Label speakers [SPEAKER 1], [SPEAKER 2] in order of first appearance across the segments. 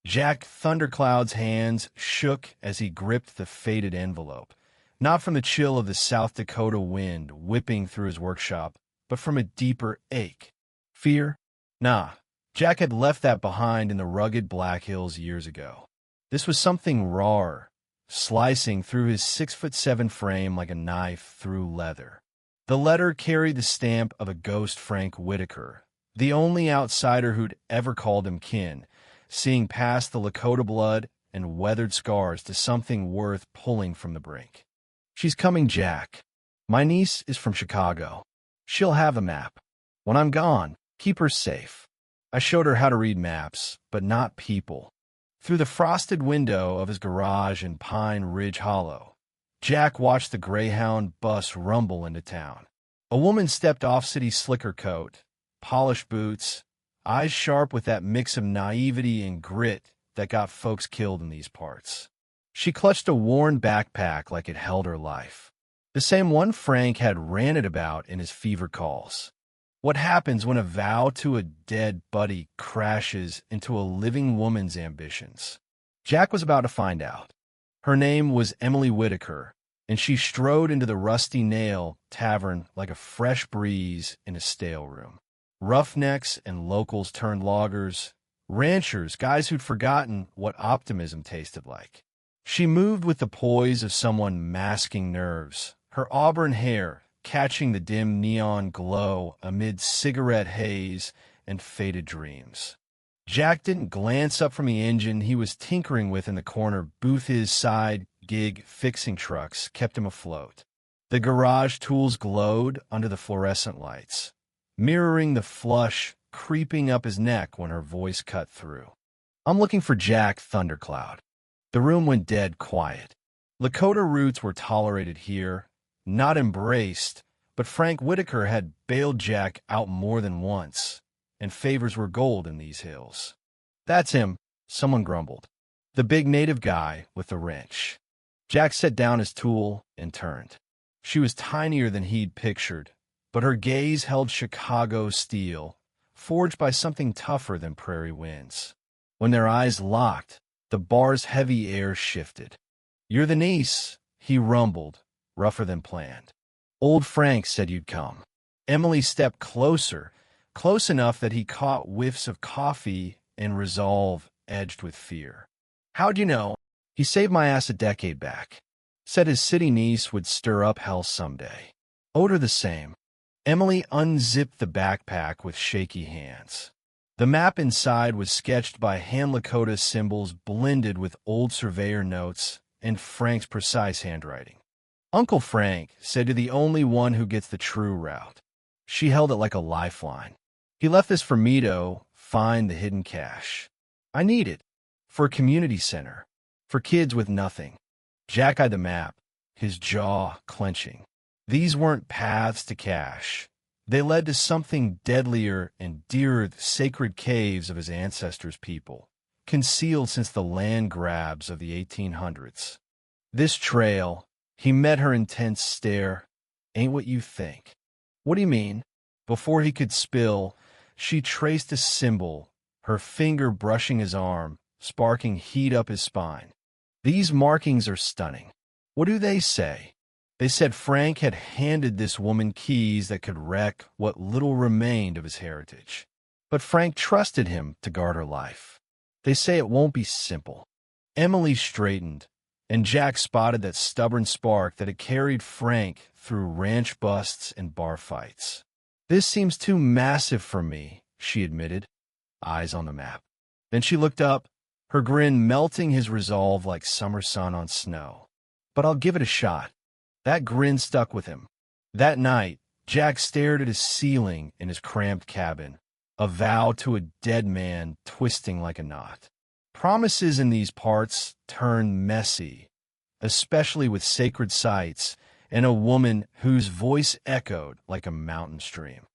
[SPEAKER 1] Jack Thundercloud's hands shook as he gripped the faded envelope, not from the chill of the South Dakota wind whipping through his workshop, but from a deeper ache. Fear? Nah, Jack had left that behind in the rugged Black Hills years ago. This was something rawer, slicing through his 6'7" frame like a knife through leather. The letter carried the stamp of a ghost Frank Whitaker, the only outsider who'd ever called him kin, seeing past the Lakota blood and weathered scars to something worth pulling from the brink. She's coming, Jack. My niece is from Chicago. She'll have a map. When I'm gone, keep her safe. I showed her how to read maps, but not people. Through the frosted window of his garage in Pine Ridge Hollow, Jack watched the Greyhound bus rumble into town. A woman stepped off City's slicker coat, polished boots, eyes sharp with that mix of naivety and grit that got folks killed in these parts. She clutched a worn backpack like it held her life. The same one Frank had ranted about in his fever calls. What happens when a vow to a dead buddy crashes into a living woman's ambitions? Jack was about to find out. Her name was Emily Whitaker, and she strode into the Rusty Nail tavern like a fresh breeze in a stale room. Roughnecks and locals turned loggers, ranchers, guys who'd forgotten what optimism tasted like. She moved with the poise of someone masking nerves, her auburn hair catching the dim neon glow amid cigarette haze and faded dreams. Jack didn't glance up from the engine he was tinkering with in the corner booth. His side gig fixing trucks kept him afloat. The garage tools glowed under the fluorescent lights, mirroring the flush creeping up his neck when her voice cut through. I'm looking for Jack Thundercloud. The room went dead quiet. Lakota roots were tolerated here, not embraced, but Frank Whitaker had bailed Jack out more than once, and favors were gold in these hills. That's him, someone grumbled. The big native guy with the wrench. Jack set down his tool and turned. She was tinier than he'd pictured, but her gaze held Chicago steel, forged by something tougher than prairie winds. When their eyes locked, the bar's heavy air shifted. You're the niece, he rumbled, rougher than planned. Old Frank said you'd come. Emily stepped closer, close enough that he caught whiffs of coffee and resolve edged with fear. How'd you know? He saved my ass a decade back. Said his city niece would stir up hell someday. Owed her the same. Emily unzipped the backpack with shaky hands. The map inside was sketched by hand Lakota symbols blended with old surveyor notes and Frank's precise handwriting. Uncle Frank said you're the only one who gets the true route. She held it like a lifeline. He left this for me to find the hidden cache. I need it. For a community center. For kids with nothing. Jack eyed the map, his jaw clenching. These weren't paths to cache. They led to something deadlier and dearer, the sacred caves of his ancestors' people, concealed since the land grabs of the 1800s. This trail, he met her intense stare, ain't what you think. What do you mean? Before he could spill, she traced a symbol, her finger brushing his arm, sparking heat up his spine. These markings are stunning. What do they say? They said Frank had handed this woman keys that could wreck what little remained of his heritage. But Frank trusted him to guard her life. They say it won't be simple. Emily straightened, and Jack spotted that stubborn spark that had carried Frank through ranch busts and bar fights. This seems too massive for me, she admitted, eyes on the map. Then she looked up, her grin melting his resolve like summer sun on snow. But I'll give it a shot. That grin stuck with him. That night, Jack stared at his ceiling in his cramped cabin, a vow to a dead man twisting like a knot. Promises in these parts turn messy, especially with sacred sites and a woman whose voice echoed like a mountain stream.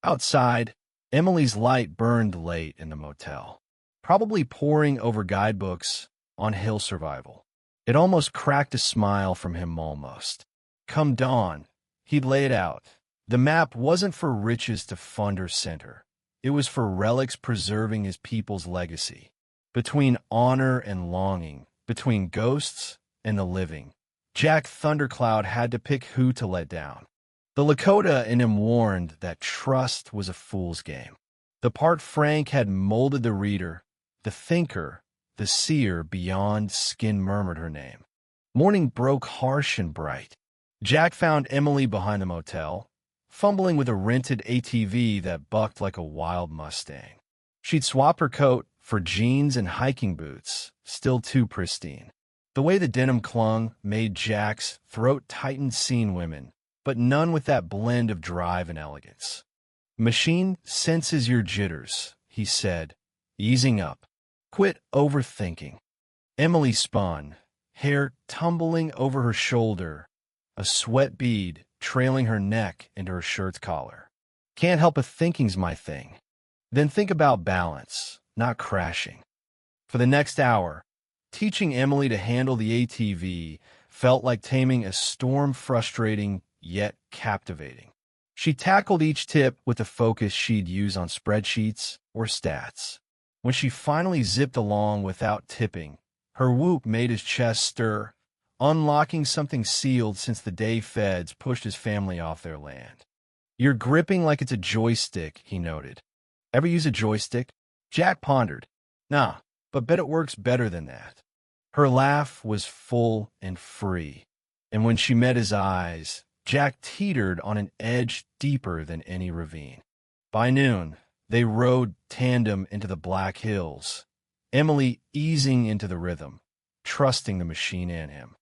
[SPEAKER 1] Outside, Emily's light burned late in the motel, probably poring over guidebooks on hill survival. It almost cracked a smile from him almost. Come dawn, he'd lay it out. The map wasn't for riches to fund her center. It was for relics preserving his people's legacy. between honor and longing, between ghosts and the living. Jack Thundercloud had to pick who to let down. The Lakota in him warned that trust was a fool's game. The part Frank had molded the reader, the thinker, the seer beyond skin murmured her name. Morning broke harsh and bright. Jack found Emily behind the motel, fumbling with a rented ATV that bucked like a wild Mustang. She'd swapped her coat for jeans and hiking boots, still too pristine. The way the denim clung made Jack's throat tighten scene women, but none with that blend of drive and elegance. "Machine senses your jitters," he said, easing up. "Quit overthinking." Emily spun, hair tumbling over her shoulder, a sweat bead trailing her neck into her shirt's collar. "Can't help but thinking's my thing." Then think about balance, not crashing. For the next hour, teaching Emily to handle the ATV felt like taming a storm, frustrating yet captivating. She tackled each tip with the focus she'd use on spreadsheets or stats. When she finally zipped along without tipping, her whoop made his chest stir, unlocking something sealed since the day feds pushed his family off their land. "You're gripping like it's a joystick," he noted. "Ever use a joystick?" Jack pondered. "Nah, but bet it works better than that." Her laugh was full and free, and when she met his eyes, Jack teetered on an edge deeper than any ravine. By noon, they rode tandem into the Black Hills, Emily easing into the rhythm, trusting the machine and him.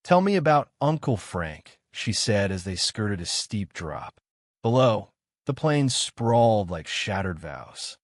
[SPEAKER 1] "Tell me about Uncle Frank," she said as they skirted a steep drop. Below, the plains sprawled like shattered vows.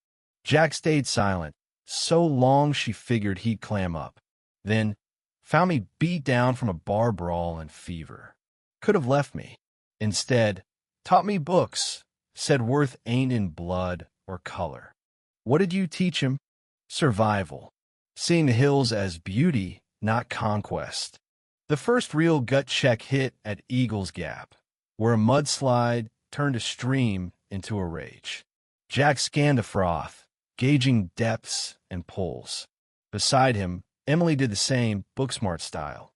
[SPEAKER 1] Jack stayed silent, so long she figured he'd clam up. Then, found me beat down from a bar brawl and fever. Could have left me. Instead, taught me books, said worth ain't in blood or color. What did you teach him? Survival. Seeing the hills as beauty, not conquest. The first real gut check hit at Eagle's Gap, where a mudslide turned a stream into a rage. Jack scanned the froth, gauging depths and pulls. Beside him, Emily did the same, book-smart style.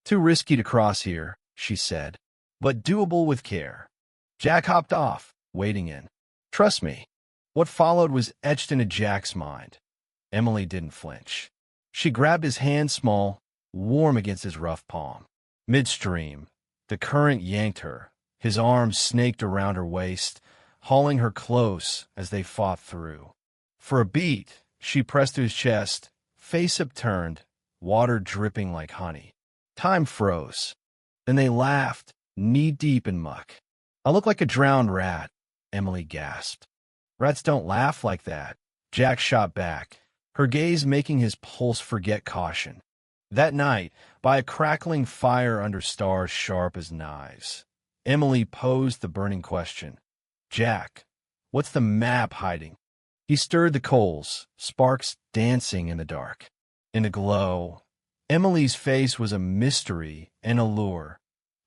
[SPEAKER 1] "Too risky to cross here," she said, "but doable with care." Jack hopped off, wading in. "Trust me." What followed was etched into Jack's mind. Emily didn't flinch. She grabbed his hand small, warm against his rough palm. Midstream, the current yanked her, his arms snaked around her waist, hauling her close as they fought through. For a beat, she pressed to his chest, face upturned, water dripping like honey. Time froze. Then they laughed, knee-deep in muck. "I look like a drowned rat," Emily gasped. "Rats don't laugh like that," Jack shot back, her gaze making his pulse forget caution. That night, by a crackling fire under stars sharp as knives, Emily posed the burning question. "Jack, what's the map hiding?" He stirred the coals, sparks dancing in the dark. In the glow, Emily's face was a mystery and a lure,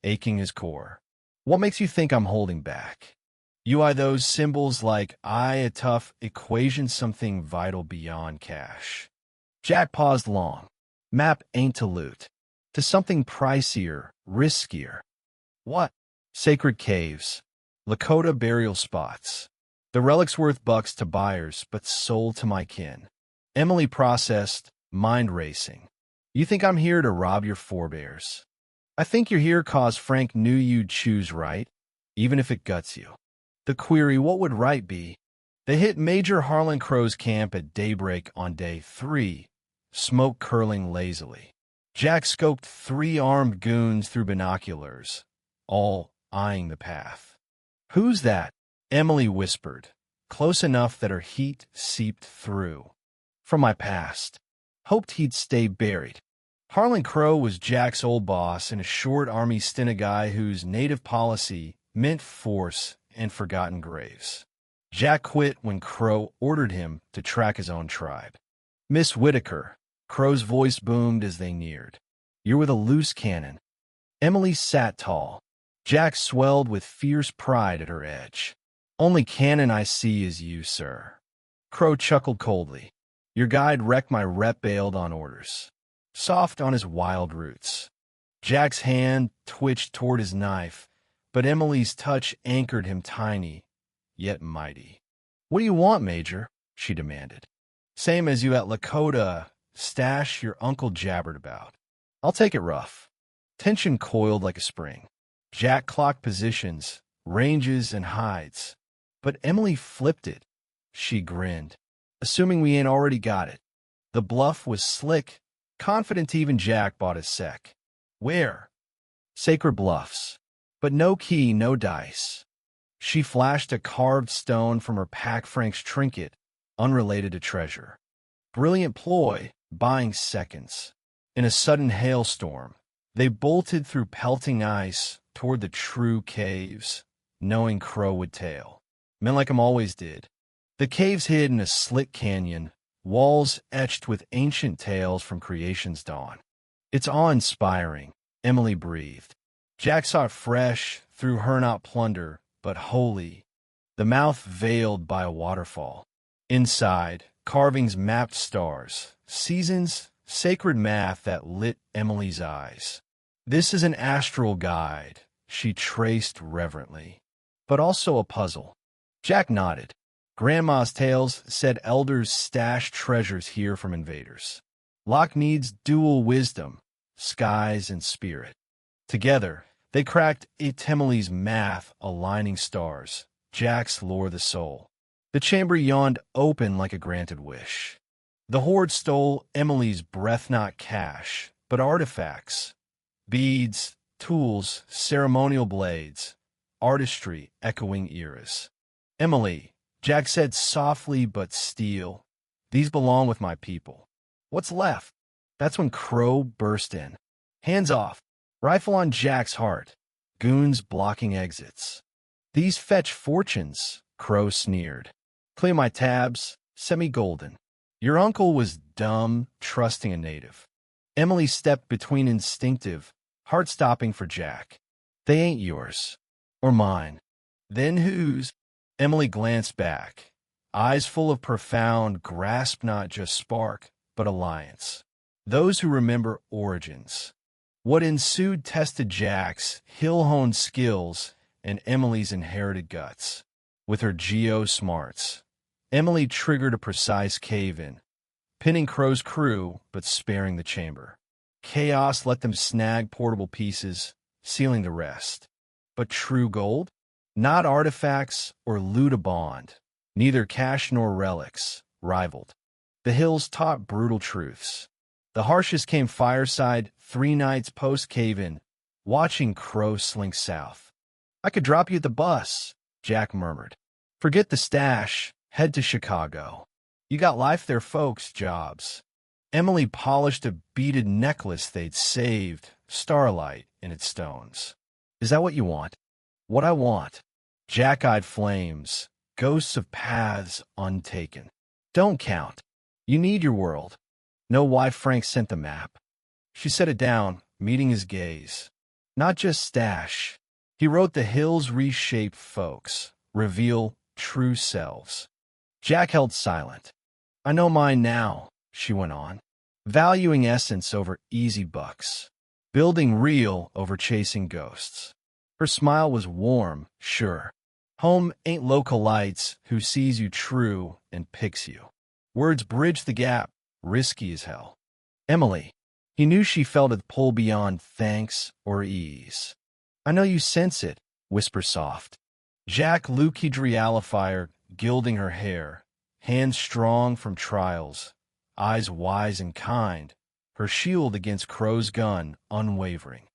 [SPEAKER 1] aching his core. "What makes you think I'm holding back?" "You eye those symbols like a tough equation, something vital beyond cash." Jack paused long. "Map ain't to loot. To something pricier, riskier." "What?" "Sacred caves. Lakota burial spots. The relic's worth bucks to buyers, but sold to my kin." Emily processed, mind racing. "You think I'm here to rob your forebears?" "I think you're here 'cause Frank knew you'd choose right, even if it guts you." The query, what would right be? They hit Major Harlan Crow's camp at daybreak on day 3, smoke curling lazily. Jack scoped 3 armed goons through binoculars, all eyeing the path. "Who's that?" Emily whispered, close enough that her heat seeped through. "From my past. Hoped he'd stay buried." Harlan Crow was Jack's old boss and a short army stint guy whose native policy meant force and forgotten graves. Jack quit when Crow ordered him to track his own tribe. "Miss Whitaker," Crow's voice boomed as they neared. "You're with a loose cannon." Emily sat tall. Jack swelled with fierce pride at her edge. "Only cannon I see is you, sir." Crow chuckled coldly. Your guide wrecked my rep bailed on orders. Soft on his wild roots. Jack's hand twitched toward his knife, but Emily's touch anchored him tiny, yet mighty. What do you want, Major? She demanded. Same as you at Lakota stash your uncle jabbered about. I'll take it rough. Tension coiled like a spring. Jack clocked positions, ranges, and hides. But Emily flipped it. She grinned, assuming we ain't already got it. The bluff was slick, confident even Jack bought a sec. Where? Sacred Bluffs. But no key, no dice. She flashed a carved stone from her pack Frank's trinket, unrelated to treasure. Brilliant ploy, buying seconds. In a sudden hailstorm, they bolted through pelting ice toward the true caves, knowing Crow would tail. Men like 'em always did. The caves hid in a slick canyon, walls etched with ancient tales from creation's dawn. It's awe-inspiring, Emily breathed. Jack saw it fresh, through her not plunder, but holy, the mouth veiled by a waterfall. Inside, carvings mapped stars, seasons, sacred math that lit Emily's eyes. This is an astral guide, she traced reverently, but also a puzzle. Jack nodded. Grandma's tales said elders stash treasures here from invaders. Locke needs dual wisdom, skies and spirit. Together, they cracked Emily's math aligning stars, Jack's lore the soul. The chamber yawned open like a granted wish. The horde stole Emily's breath not cash, but artifacts. Beads, tools, ceremonial blades, artistry echoing eras. Emily, Jack said softly but steel, these belong with my people. What's left? That's when Crow burst in. Hands off, rifle on Jack's heart, goons blocking exits. These fetch fortunes, Crow sneered. Clear my tabs, semi-golden. Your uncle was dumb, trusting a native. Emily stepped between instinctive, heart-stopping for Jack. They ain't yours. Or mine. Then whose? Emily glanced back, eyes full of profound grasp not just spark, but alliance. Those who remember origins. What ensued tested Jack's hill-honed skills and Emily's inherited guts. With her geo-smarts, Emily triggered a precise cave-in, pinning Crow's crew but sparing the chamber. Chaos let them snag portable pieces, sealing the rest. But true gold? Not artifacts or loot a bond. Neither cash nor relics rivaled. The hills taught brutal truths. The harshest came fireside 3 nights post-cave-in, watching Crow slink south. I could drop you at the bus, Jack murmured. Forget the stash, head to Chicago. You got life there, folks, jobs. Emily polished a beaded necklace they'd saved, starlight in its stones. Is that what you want? What I want. Jack-eyed flames, ghosts of paths untaken. Don't count. You need your world. Know why Frank sent the map. She set it down, meeting his gaze. Not just stash. He wrote the hills reshape folks, reveal true selves. Jack held silent. I know mine now, she went on, valuing essence over easy bucks, building real over chasing ghosts. Her smile was warm, sure. Home ain't local lights who sees you true and picks you. Words bridge the gap, risky as hell. Emily, he knew she felt a pull beyond thanks or ease. I know you sense it, whisper soft. Jack Lukeyed realifier, gilding her hair, hands strong from trials, eyes wise and kind, her shield against Crow's gun unwavering.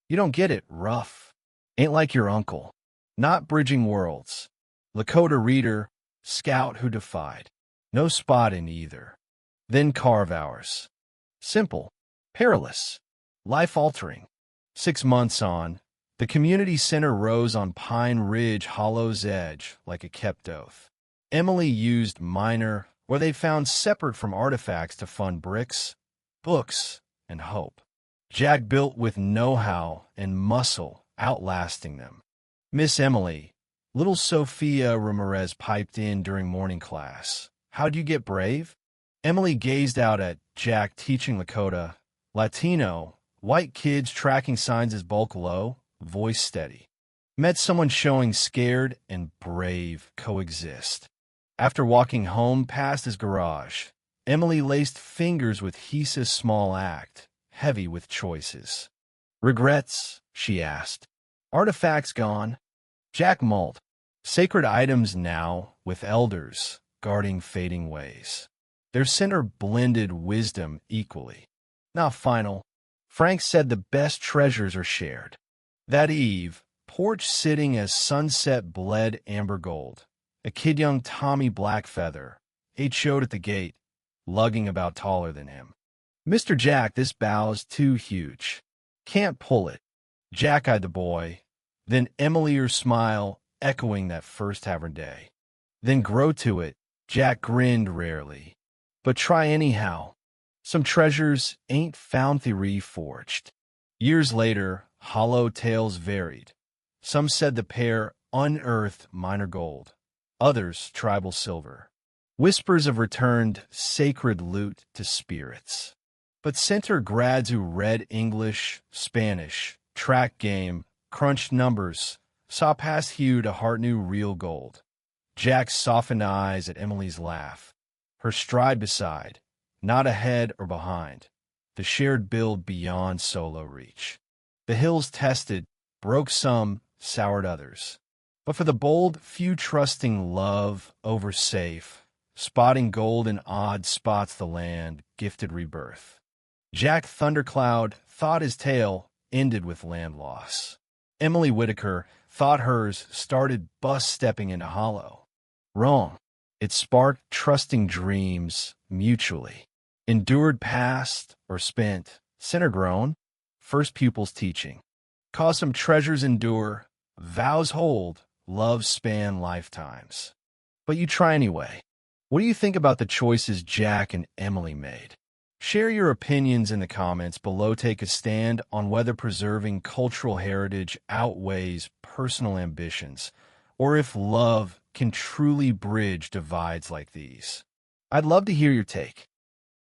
[SPEAKER 1] You don't get it, rough. Ain't like your uncle. Not bridging worlds. Lakota reader, scout who defied. No spot in either. Then carve ours. Simple. Perilous. Life-altering. 6 months on, the community center rose on Pine Ridge Hollow's edge like a kept oath. Emily used minor, or they found separate from artifacts to fund bricks, books, and hope. Jack built with know-how and muscle outlasting them. Miss Emily, little Sophia Ramirez piped in during morning class. How'd you get brave? Emily gazed out at Jack teaching Lakota, Latino, white kids tracking signs as bulk low, voice steady. Met someone showing scared and brave coexist. After walking home past his garage, Emily laced fingers with Hisa's small act, heavy with choices. Regrets? She asked. Artifacts gone? Jack mulled. Sacred items now, with elders, guarding fading ways. Their center blended wisdom equally. Not final. Frank said the best treasures are shared. That eve, porch sitting as sunset bled amber gold. A kid young Tommy Blackfeather, 8 showed at the gate, lugging about taller than him. Mr. Jack, this bow's too huge. Can't pull it. Jack eyed the boy, then Emily her smile echoing that first tavern day. Then grow to it, Jack grinned rarely. But try anyhow. Some treasures ain't found theory forged. Years later, hollow tales varied. Some said the pair unearthed minor gold, others tribal silver. Whispers of returned sacred loot to spirits. But center grads who read English, Spanish, track game, crunched numbers, saw past Hugh to heart knew real gold. Jack's softened eyes at Emily's laugh, her stride beside, not ahead or behind, the shared build beyond solo reach. The hills tested, broke some, soured others. But for the bold, few trusting love over safe, spotting gold in odd spots the land gifted rebirth. Jack Thundercloud thought his tale ended with land loss. Emily Whitaker thought hers started bus-stepping into hollow. Wrong. It sparked trusting dreams mutually. Endured past or spent, center grown, first pupils teaching. Cause some treasures endure, vows hold, loves span lifetimes. But you try anyway. What do you think about the choices Jack and Emily made? Share your opinions in the comments below. Take a stand on whether preserving cultural heritage outweighs personal ambitions, or if love can truly bridge divides like these. I'd love to hear your take.